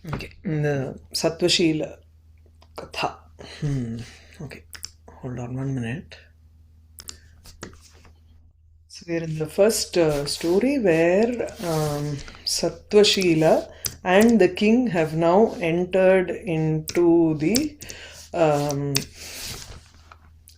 Okay, the Satvashila Katha. Okay, hold on 1 minute. So we're in the first story where Satvashila and the king have now entered into the um,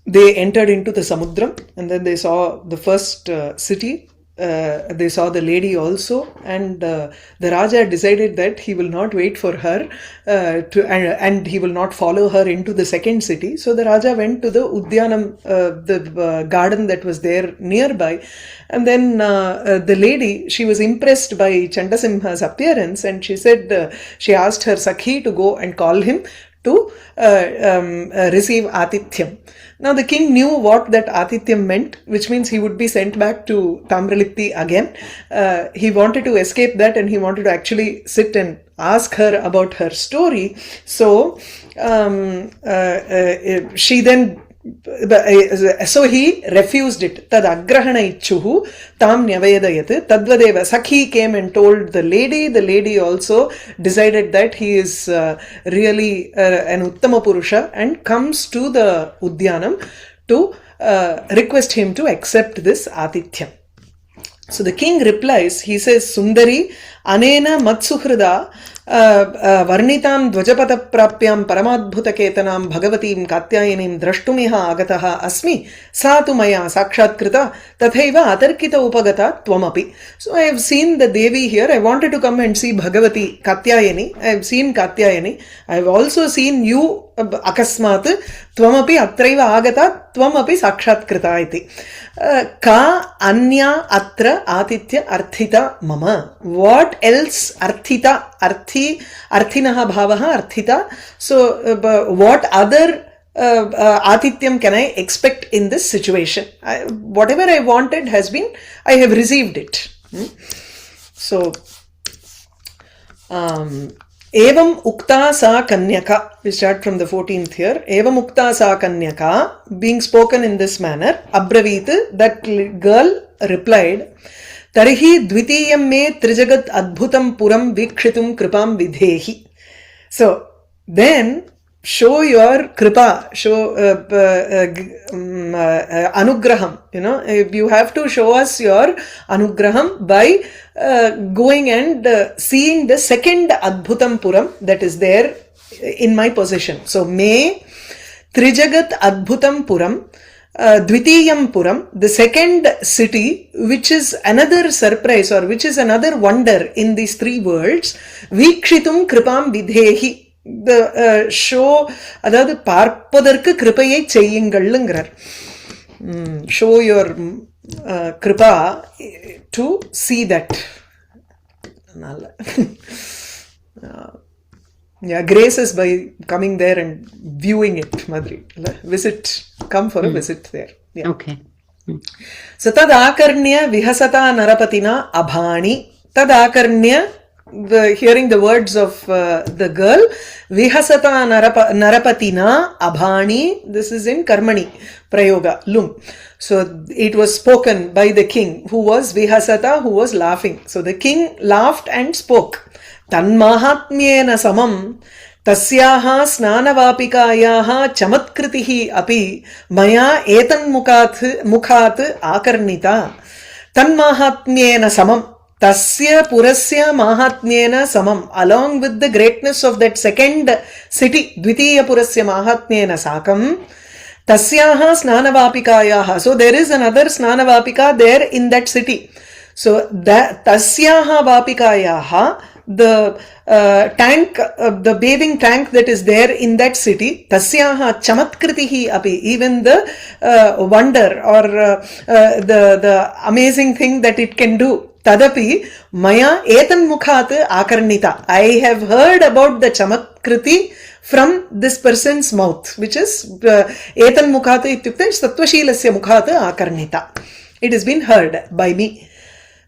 they entered into the Samudram, and then they saw the first city. They saw the lady also, and the Raja decided that he will not wait for her and he will not follow her into the second city. So the Raja went to the Udyanam, the garden that was there nearby, and then the lady, she was impressed by Chandasimha's appearance, and she said, she asked her Sakhi to go and call him to receive Atithyam. Now the king knew what that Atithyam meant, which means he would be sent back to Tamralipti again. He wanted to escape that, and he wanted to actually sit and ask her about her story. So she then so he refused it. Tad agrahana ichuhu tam nyavedayat. Tadvadeva. Sakhi came and told the lady. The lady also decided that he is really an Uttama Purusha, and comes to the Udyanam to request him to accept this Atithyam. So the king replies, he says, Sundari, anena matsuhrida varnitam dvajapata prapyam paramadbhuta ketanam bhagavatim katyayinim drashtumiha agataha asmi satu maya sakshatkrita tathaiva atarkita upagata tvamapi. So I have seen the Devi here. I wanted to come and see Bhagavati Katyayani. I have seen Katyayani. I have also seen you akasmat tvamapi atraiva agata tvamapi sakshatkrita iti. Ka anya atra atitya arthita mama. What else arthita? Arthinaha bhavaha arthita. So what other Atityam can I expect in this situation? Whatever I wanted has been, I have received it. So Evam ukta sa kanyaka. We start from the 14th here. Evam ukta sa kanyaka, being spoken in this manner. Abravit, that girl replied, Tarihi dvitiyam me trijagat adbhutam puram vikshitum kripam vidhehi. So then show your kripa, show anugraham. You have to show us your anugraham by going and seeing the second adbhutam puram that is there in my possession. So me trijagat adbhutam puram, Dvitiyam Puram, the second city, which is another surprise or which is another wonder in these three worlds, Vikshitum Kripam Vidhehi. The show, அதாவது பார்ப்பதற்கு கிருபையை செய்யுங்கள்ங்கிறார். Show your kripa to see that. Yeah, grace is by coming there and viewing it, Madri. Visit, come for a visit there. Yeah. Okay. So tad akarnya vihasata narapatina abhani. Tad akarnya, hearing the words of the girl, vihasata narapatina abhani. This is in karmani prayoga lum. So it was spoken by the king, who was vihasata, who was laughing. So the king laughed and spoke. Tanmahatmyena samam tasyaha snanavapikayaha chamatkritihi api maya etan mukhat akarnita. Tanmahatmyena samam, tasya purasya mahatmyena samam, along with the greatness of that second city, dvitiya purasya mahatmyena sakam, tasyaha snanavapikayaha. So there is another snanavapika there in that city. So that tasyaha vapikayaha, the tank, the bathing tank that is there in that city, tasyaha chamatkritihi api, even the wonder or the amazing thing that it can do, tadapi maya etan mukhat akarnita. I have heard about the chamatkriti from this person's mouth, which is etan mukhat ityukte satvashilasya mukhat akarnita. It has been heard by me.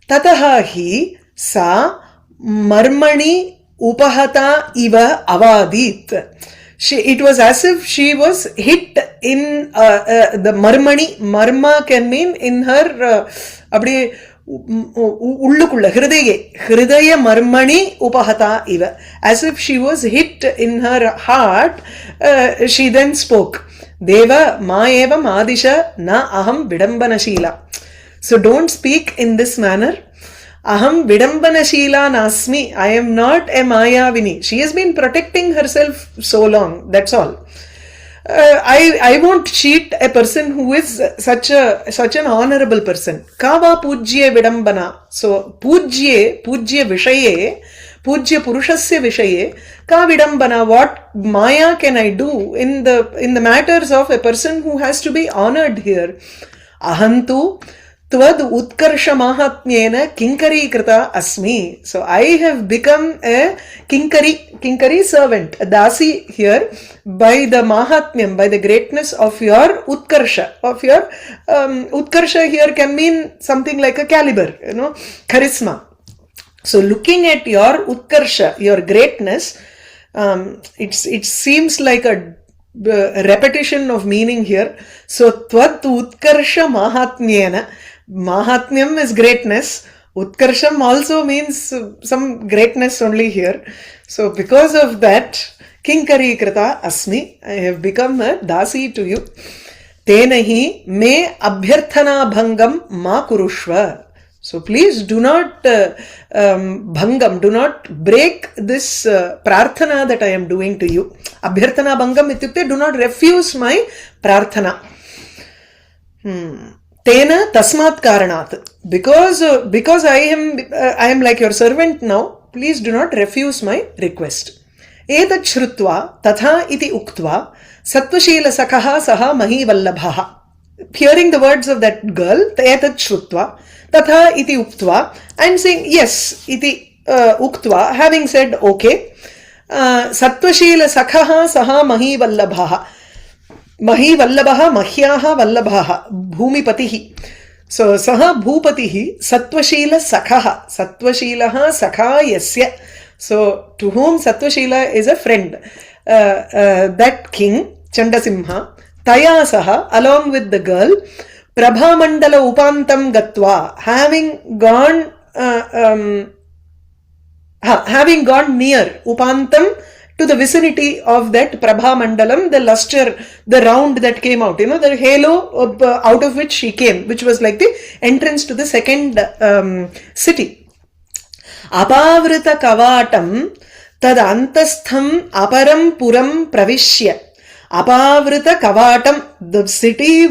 Tataha hi sa marmani upahata iva avadit. It was as if she was hit in the marmani. Marma can mean in her உள்ளுக்குள்ள ஹிருதய மர்மணி உபஹதா இவ, as if she was hit in her heart. She then spoke, deva maevam adisha na aham vidambanashila. So don't speak in this manner. Aham vidambanashila nasmi, I am not a mayavini. She has been protecting herself so long, that's all. I won't cheat a person who is such an honorable person. Kava pujye vidambana. So pujye vishaye, pujya purushasya vishaye ka vidambana. What maya can I do in the matters of a person who has to be honored here? Ahantu tvad utkarsha mahatmyena kinkari krita asmi. So I have become a kinkari servant, a dasi here, by the mahatmyam, by the greatness of your utkarsha, utkarsha here can mean something like a caliber, charisma. So looking at your utkarsha, your greatness, it seems like a repetition of meaning here. So tvad utkarsha mahatmyena, mahatmyam is greatness, utkarsham also means some greatness only here. So because of that, kinkari krita asmi, I have become a dasi to you. Tenahi me abhyarthana bhangam ma kurushva. So please do not bhangam, do not break this prarthana that I am doing to you. Abhyarthana bhangam ityukte, do not refuse my prarthana. Tena tasmat karanat, because I am like your servant now, please do not refuse my request. Etat shrutva tatha iti uktva satvashila sakaha saha mahi vallabhaha. Hearing the words of that girl, etat shrutva tatha iti uktva, and saying yes iti uktva, having said okay, satvashila sakaha saha mahi vallabhaha. Mahi vallabhaha, mahyaha vallabhaha, bhumipatihi. So saha bhupatihi satvashila sakhaha, satvashilaha sakha yasya. So to whom satvashila is a friend, that king Chandasimha, taya saha, along with the girl, prabhamandala upantam gatva, having gone near upantam, to the vicinity of that Prabha Mandalam, the luster, the round that came out, the halo out of which she came, which was like the entrance to the second city. Apavrita kavatam tad antastham aparam puram pravishya. Apavrita kavatam, the city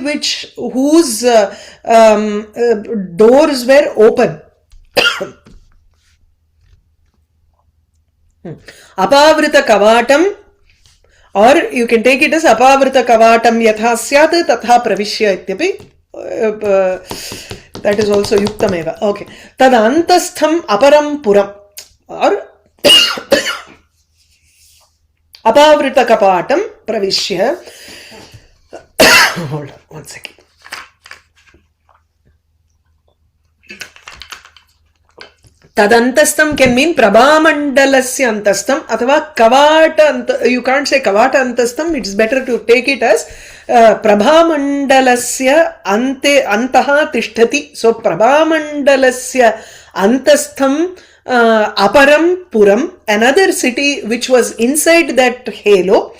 whose doors were open. Apavrita kavatam, or you can take it as apavrita kavatam yatha syat tatha pravishya ityapi. That is also yuktameva. Okay. Tad antastham aparam puram, or apavrita kavatam pravishya. Hold on one second. Tadantastam can mean Prabhamandalasya antastam, athava kavata, you can't say kavata antastam, it's better to take it as Prabhamandalasya antaha tishtati. So Prabhamandalasya antastham aparam puram, another city which was inside that halo,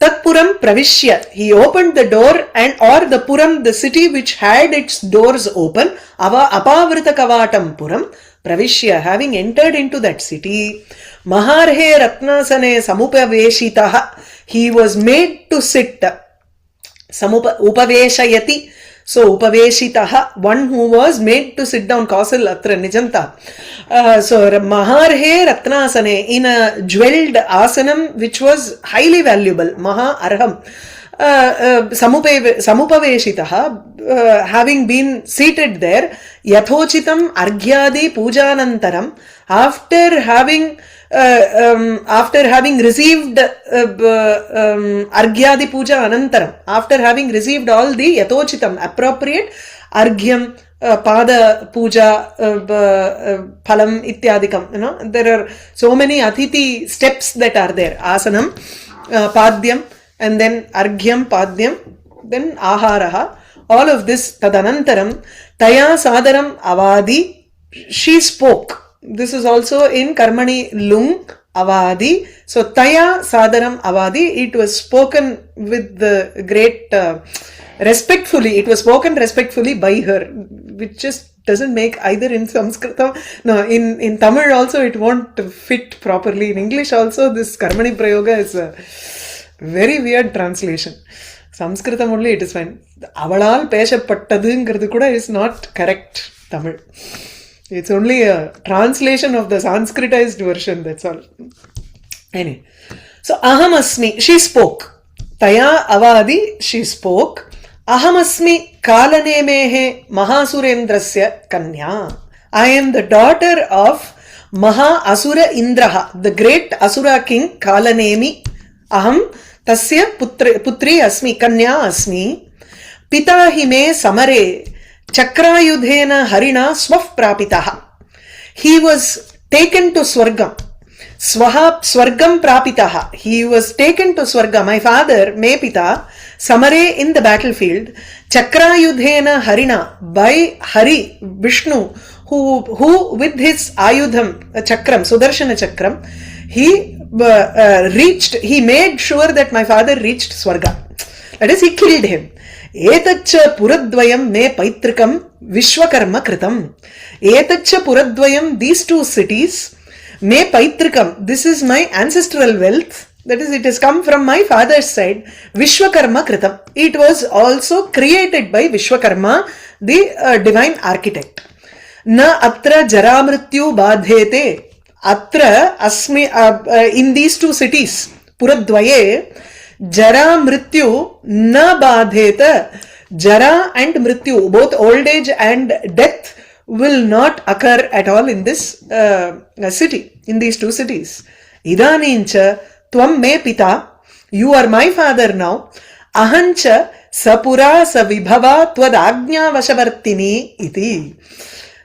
Tatpuram pravishya, he opened the door, and or the puram, the city which had its doors open, apavrita kavatam puram pravishya, having entered into that city, maharhe ratnasane samupaveshitaha, he was made to sit, upaveshayati. So upaveshitaha, one who was made to sit down, kausil atra nijanta. So maharhe ratnasane, in a jeweled asanam which was highly valuable, maha arham. Samupaveshitaha, having been seated there, yathochitam argyadi pujanantaram, after having received argyadi puja anantaram, after having received all the yathochitam, appropriate argyam, pada puja, phalam ityadikam, there are so many atiti steps that are there. Asanam, padyam, and then argyam, padyam, then aharaha, all of this. Tadanantaram taya sadaram avadi, she spoke. This is also in Karmani Lung Avadi. So Taya Sadaram Avadi, it was spoken with the great respectfully. It was spoken respectfully by her, which just doesn't make either in Sanskritam. No, in Tamil also it won't fit properly. In English also this Karmani Prayoga is a very weird translation. Sanskritam only it is fine. Avalal peshapattadungiradhu kuda is not correct Tamil. It's only a translation of the Sanskritized version, that's all. Anyway, so Aham Asmi, she spoke. Taya Avadi, she spoke. Aham Asmi Kalanemehe Mahasurendrasya Kanya. I am the daughter of Maha Asura Indraha, the great Asura king Kalanemi. Aham Tasya Putri Asmi, Kanya Asmi. Pita Hime Samare. Chakrayudhena Harina Swaf Prapitaha. He was taken to Swargam. Swargam Prapitaha. He was taken to Swargam. My father, me Pita, Samare in the battlefield. Chakrayudhena Harina, by Hari, Vishnu, who with his Ayudham, Chakram, Sudarshana Chakram, he he made sure that my father reached Swarga. That is, he killed him. Etaccha Puradvayam me Paitrikam Vishwakarma Kritam. Etaccha Puradvayam, these two cities, me Paitrikam, this is my ancestral wealth, that is, it has come from my father's side, Vishwakarma Kritam. It was also created by Vishwakarma, the divine architect. Na atra jaramrityu badhete. Atra asmi, in these two cities, Puradvaye, Jara Mrityu na badheta. Jara and Mrityu, both old age and death, will not occur at all in this city, in these two cities. Idanincha tvam me pita, you are my father now. Ahancha sapura savibhava tvad agnya vashavartini iti.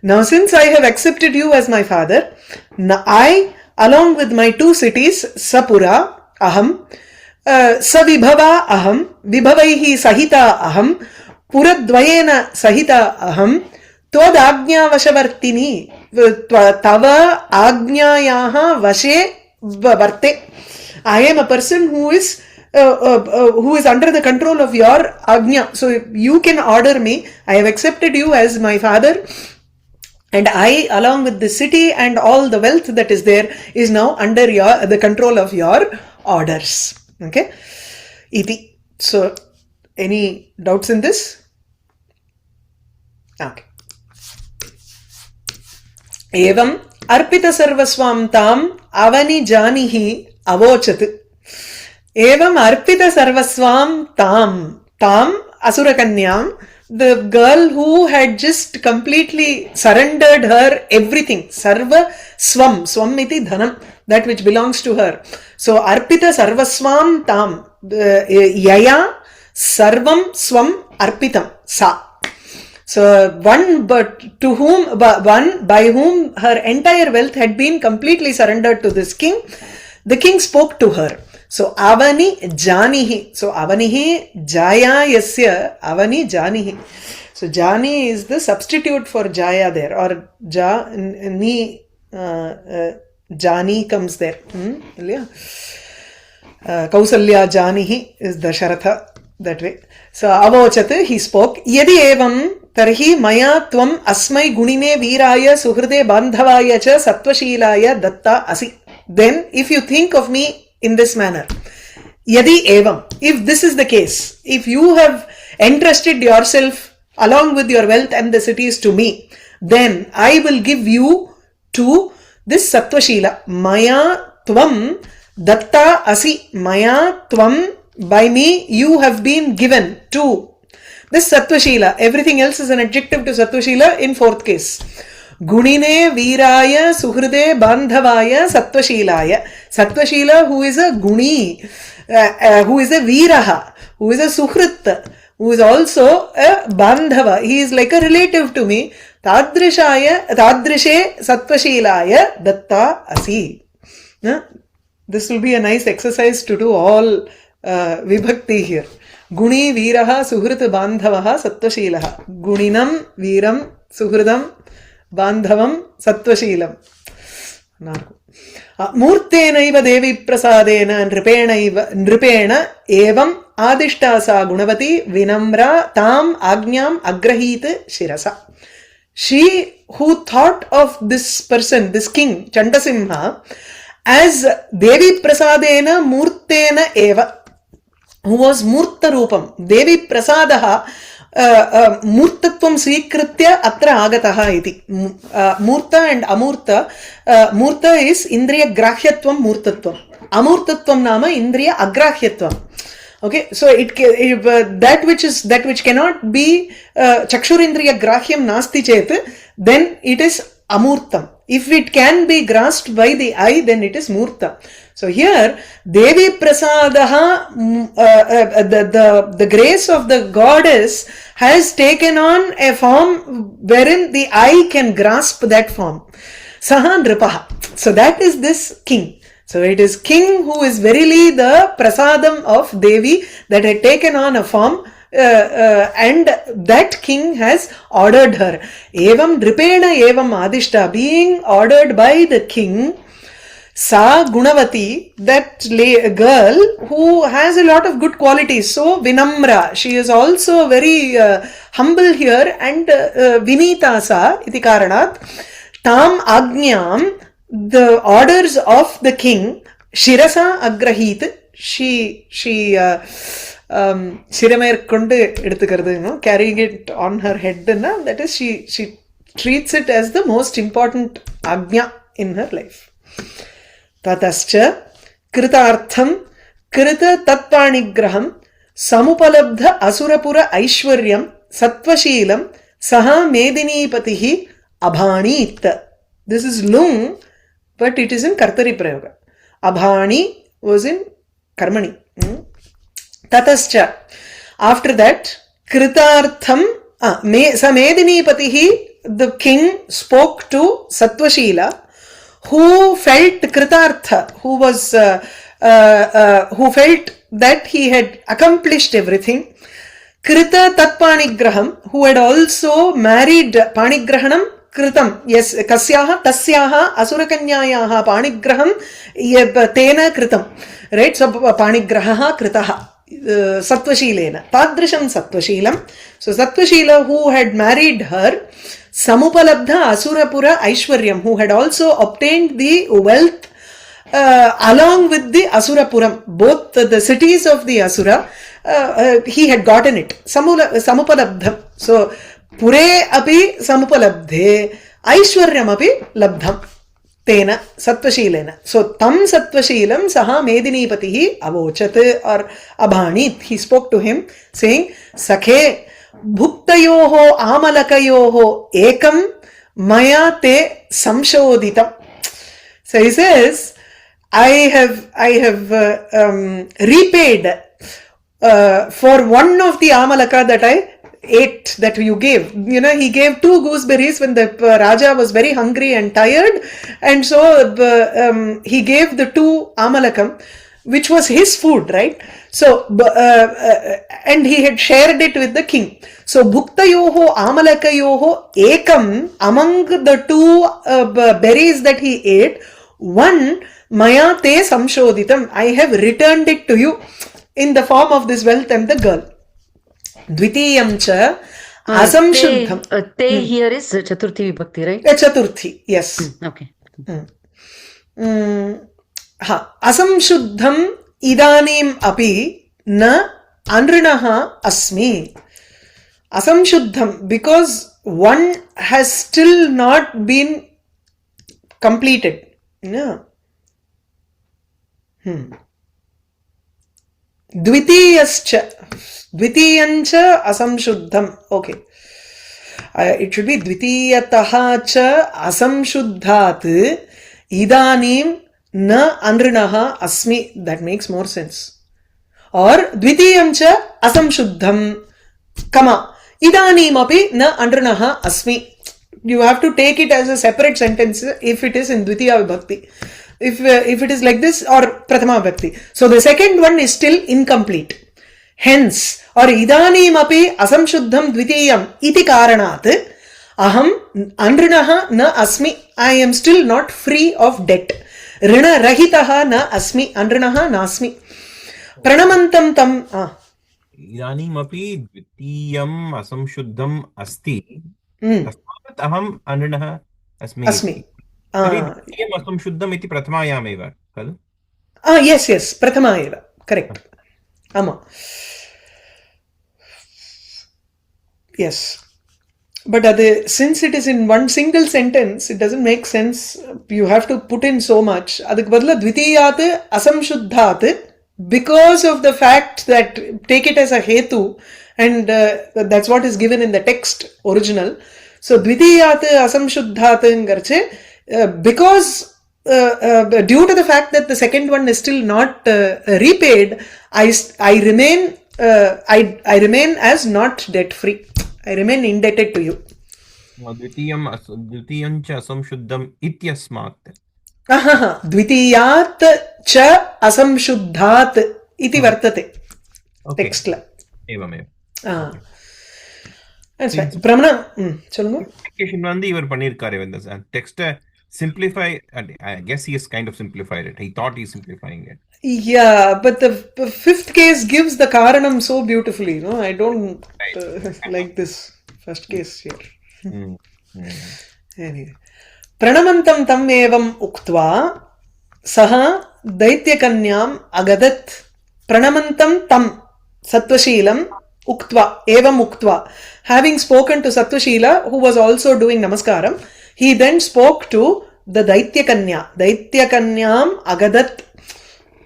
Now since I have accepted you as my father, I, along with my two cities, Sapura, Aham, Savibhava Aham, Vibhavaihi Sahita Aham, Puradvayena Sahita Aham, Tvad Agnya Vashavartini, Tava Agnayaha Vashe Varte. I am a person who is under the control of your Agnya. So you can order me. I have accepted you as my father. And I, along with the city and all the wealth that is there, is now under the control of your orders. Okay? Iti. So, any doubts in this? Okay. Evam arpita sarvaswam tam avani janihi avochat. Evam arpita sarvaswam tam asurakanyam, the girl who had just completely surrendered her everything. Sarva swam iti dhanam, that which belongs to her. So arpita sarvaswam tam, yaya sarvam swam arpitam sa. So one by whom her entire wealth had been completely surrendered to this king, the king spoke to her. So avani janihi. So avanihi jaya yasya avani janihi. So jani is the substitute for jaya there, or jani jani comes there. Kausalya janihi is the Sharatha, that way. So avochat, he spoke. Yadi evam tarhi maya tvam asmai gunine viraya suhrde bandhavaya cha sattvashilaya datta asi. Then if you think of me in this manner, yadi evam, if this is the case, if you have entrusted yourself along with your wealth and the cities to me, then I will give you to this Sattvashila. Maya tvam datta asi. Maya tvam, by me you have been given to this Sattvashila. Everything else is an adjective to Sattvashila in fourth case. Gunine viraya suhrde bandhavaya sattvashilaya. Sattvashila, who is a guni, who is a viraha, who is a suhrit, who is also a bandhava. He is like a relative to me. Tadrishe sattvashilaya datta asi. This will be a nice exercise to do all vibhakti here. Guni viraha suhrit bandhavaha sattvashilaha. Guninam viram suhridam बान्धवं सत्त्वशीलं मूर्तेनैव देवी प्रसादेन नृपेण एवं आदिष्टा सा गुणवती विनम्रा ताम् आज्ञाम् अग्रहीत शिरसा. She who thought of this person, this king Chandasimha, as Devi Prasadena Murtena Eva, who was Murta Rupam. Devi Prasadaha Murtatvam Svikritya Atra Agataha iti. Murta and Amurta. Murta is Indriya Grahyatvam Murtatvam. Amurtatvam nama Indriya Agrahyatvam. Okay, so that which cannot be chakshurindriya grahyam nasti chet, then it is amurtam. If it can be grasped by the eye, then it is murta. So here Devi Prasadaha, the grace of the goddess has taken on a form wherein the eye can grasp that form. Saha Nripaha. So that is this king. So it is king who is verily the prasadam of Devi that had taken on a form, and that king has ordered her. Evam Nripena evam adishta, being ordered by the king, Sa Gunavati, that girl who has a lot of good qualities. So Vinamra, she is also very humble here, and Vinita sa iti karanat Tam Agnyam, the orders of the king, Shirasa Agrahit, she Shiramayar kondu edutukaradu, carrying it on her head, that is she treats it as the most important agnya in her life. Tatascha kritartham krita tatpanigraham samupalabdha asurapura aishwaryam satvashilam saha medinipatihi abhanit. This is lung, but it is in Kartari Prayoga. Abhani was in Karmani. Tatascha. After that, Kritartham, Samedinipatihi, the king spoke to Satvashila, who felt Kritartha, who felt that he had accomplished everything. Krita Tatpanigraham, who had also married Panigrahanam, Kritam, yes, Kasyaha, Tasyaha, Asurakanyayaha, Panigraham, Tena Kritam. Right? So, Panigraha Kritaha, Satvashilena. Tadrisham Satvashilam. So, Satvashila, who had married her, Samupalabdha Asurapura Aishwaryam, who had also obtained the wealth along with the Asurapuram, both the cities of the Asura, he had gotten it. Samupalabdham. So, Pure api samupalabdhe aishwaryam api labdham tena satvashilena. So tam satvashilam saha medinipatihi avochat or abhanit. He spoke to him saying, Sakhe bhuktayoho amalakayoho ekam maya te samshodhitam. So he says, I have repaid for one of the amalaka that I ate, that you gave. He gave 2 gooseberries when the Raja was very hungry and tired, and so he gave the 2 amalakam, which was his food, right? So, and he had shared it with the king. So, bhuktayoho amalakayoho ekam, among the 2 berries that he ate, one maya te samshodhitam, I have returned it to you in the form of this wealth and the girl. Dvitiyam cha asamshuddham. Te here is Chaturthi Vibhakti, right? Chaturthi, yes. Okay. Asamshuddham idanim api na anrinaha asmi. Asamshuddham, because one has still not been completed. Yeah. Dvitiyancha asamshuddham. Okay. It should be dvitiyataha cha asamshuddhat idanim na anrinaha asmi. That makes more sense. Or dvitiyamcha asamshuddham kama idanim api na anrinaha asmi. You have to take it as a separate sentence if it is in dvitiya vibhakti. If it is like this, or prathama vibhakti. So the second one is still incomplete. Hence, or idanim api asamshuddham dvitiyam iti karanat aham anrinaha na asmi, I am still not free of debt. Rina rahitaha na asmi, anrinaha nasmi. Pranamantam tam इदानीमपि द्वितीयम् असंशुद्धम् अस्ति तस्मात् अहम् अनृणः अस्मि asmi. इति। तर्हि द्वितीयम् असंशुद्धम् इति प्रथमायामेव खलु? Yes, prathama eva, correct. Ama. Yes. But since it is in one single sentence, it doesn't make sense. You have to put in so much. Aduk badla dvitiyat asamshuddhat, because of the fact that take it as a hetu, and that's what is given in the text original. So dvitiyat asamshuddhat ngarche, because due to the fact that the second one is still not repaid, I remain as not debt free. I remain indebted to you. द्वितीयं च असंशुद्धम् इत्यस्मात् द्वितीयात् च असंशुद्धात् इति वर्तते text ला एवमेव பிரமண சொல்லுங்க வந்து இவர் பண்ணிருக்காரு இந்த டெக்ஸ்ட simplify, and I guess he has kind of simplified it. He thought he's simplifying it. Yeah, but the fifth case gives the karanam so beautifully, no? I don't like this first case here. Anyway. Pranamantam tam evam uktva saha daityakanyam agadat. Pranamantam tam sattva-sheelam uktva evam uktva. Having spoken to Sattva-sheela, who was also doing namaskaram, he then spoke to the Daityakanya. Daityakanyam agadat.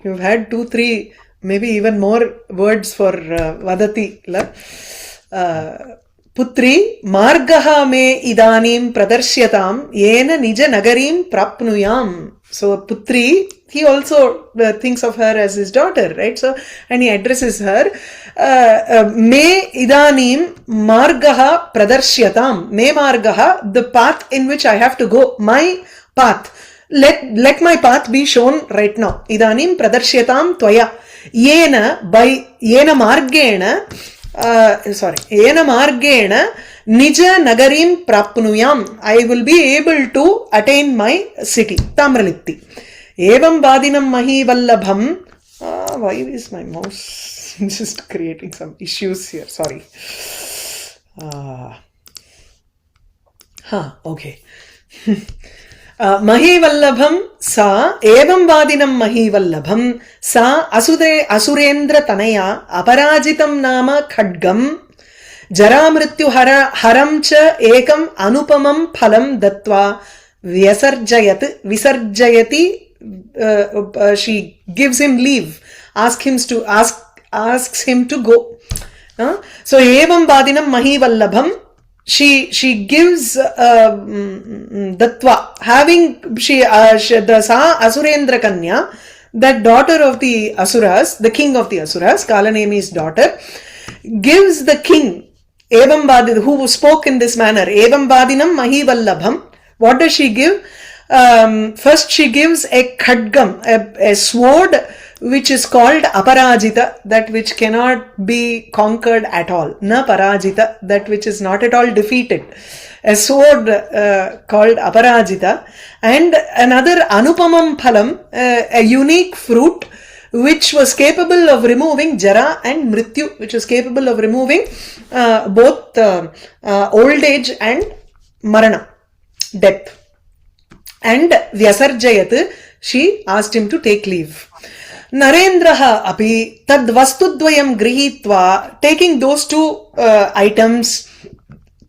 You've had 2-3, maybe even more words for vadati. Putri margaha me idanim pradarshyatam yena nija nagarim prapnuyam. So Putri, he also thinks of her as his daughter, right? So, and he addresses her. Me idanim margaha pradarshyatam. Me margaha, the path in which I have to go. My path. Let my path be shown right now. Idanim pradarshyatam tvaya. Yena margena nija nagarim prapnuyam. I will be able to attain my city, Tamralipti. Evam vadinam mahivallabham. Why is my mouse just creating some issues here? Sorry. Okay. Mahivallabham sa evam vadinam mahivallabham sa asurendra tanaya aparajitam nama khadgam jaramrityu haram cha ekam anupamam phalam datva visarjayati. She gives him leave, asks him to go. So evam vadinam mahivallabham, she gives datva, having the sa asurendra kanya, that daughter of the asuras, the king of the asuras, Kalanemi's daughter, gives the king evam vadin, who spoke in this manner, evam vadinam mahivallabham. What does she give? First she gives a khadgam, a sword which is called aparajita, that which cannot be conquered at all. Na parajita, that which is not at all defeated. A sword called aparajita, and another anupamam phalam, a unique fruit which was capable of removing jara and mrityu, which was capable of removing both old age and marana, death. And vyasarjayat, she asked him to take leave. Narendraha api tad vastudvayam grihitva, taking those two items,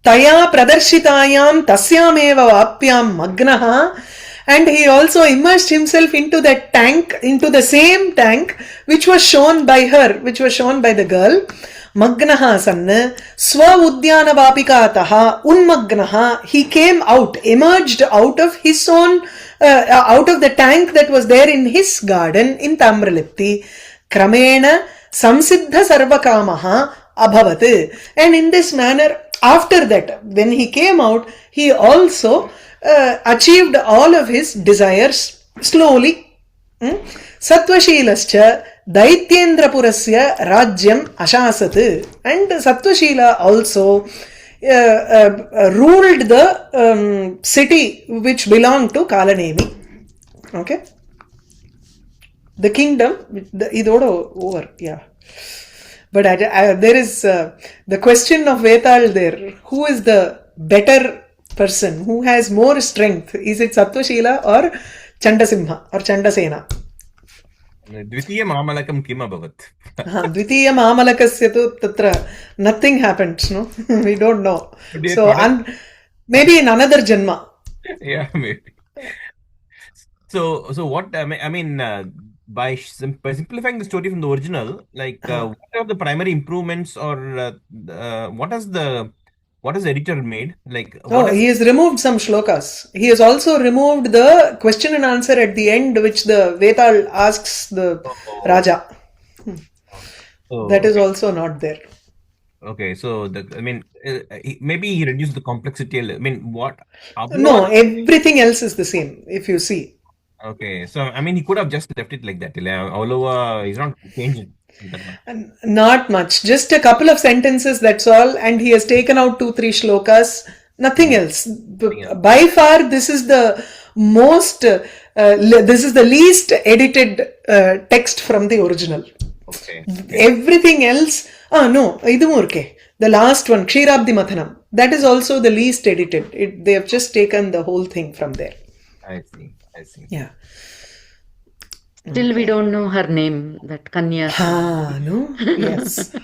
taya pradarshitayam tasyameva vapyam magnaha, and he also immersed himself into that tank, into the same tank which was shown by her, which was shown by the girl. Magnaha sanna swa udyana vapikataha unmagnaha, he came out, emerged out of his own out of the tank that was there in his garden in Tamralipti. Kramena samsiddha sarvakamaha abhavat. And in this manner, after that, when he came out, he also achieved all of his desires slowly. Sattva-sheelascha Daityendrapurasya Rajyam Ashasat. And Sattva-sheela also ruled the city which belonged to Kalanemi. Okay. The kingdom, idoda over, yeah. But there is the question of Vetal there. Who is the better person? Who has more strength? Is it Sattva-shila or Chandasimha or Chandasena? द्वितीय मामलकं किम् अभवत्? द्वितीय मामलकस्य तु तत्र nothing happened, no? We don't know. So maybe in another janma. Yeah, maybe. So what I mean by simplifying the story from the original, like what are the primary improvements, or what is the editor made? Like He has removed some shlokas. He has also removed the question and answer at the end, which the Vetal asks the Raja. That is also not there. Okay, so maybe he reduced the complexity. I mean, what? No, everything else is the same. If you see. Okay, so I mean, he could have just left it like that. All over, he's not changing. Not much. Just a couple of sentences, that's all. And he has taken out 2-3 shlokas. Nothing else. By far, this is the most, this is the least edited text from the original. Okay. Everything else, no, idumurke. The last one, Kshirabdi Mathanam. That is also the least edited. They have just taken the whole thing from there. I see. Yeah. Still we don't know her name, that Kanya. No? Yes.